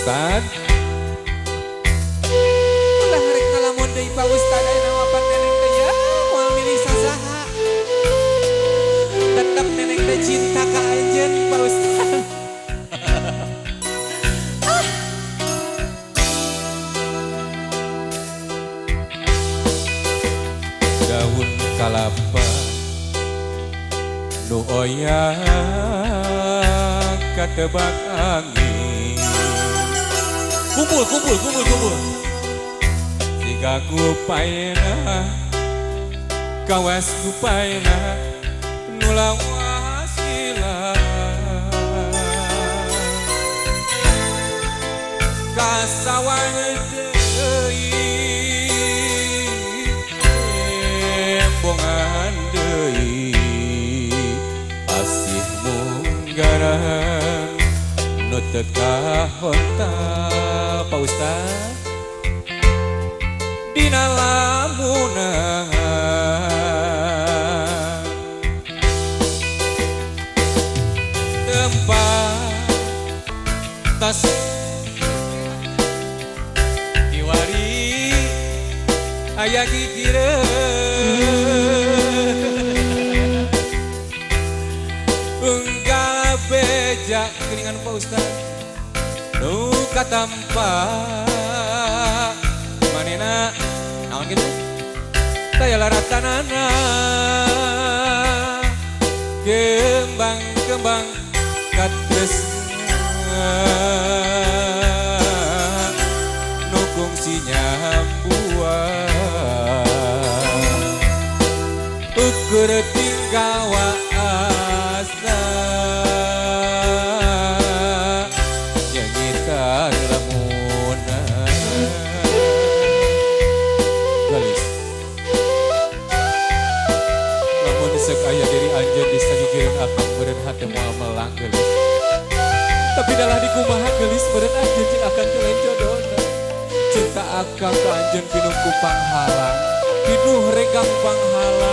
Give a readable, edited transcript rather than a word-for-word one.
Ustad. Ulah rek ngalamun deui Pak Ustad aya wapan neneng teh ya moal milih sasaha. Tetep neneng teh cinta ka anjeun Pak Ustad. Daun kalapa nu oyah katebak angin. Kumpul. Siga kupaina kawas kupaina nu lawas hilang kasawang deui embongan deui asih munggaran nu teu kahonta Pak Ustad dina lamunan tempat tas diwari aya gigireun unggal beja geuningan Pak Ustad nu katampa manena naon kitu daya laratanana kembang katresnan nu kungsi nyambuan ukur tinggal waasna yang gitar lamunan galis lamun seuk aya diri anjeun disagigeun akang beureun hate moal melang gelis tapi dalah dikumaha gelis beureun anjeun jeung akang kelen jodona cinta akang ka anjeun pinungku panghalang pinuh regang panghalang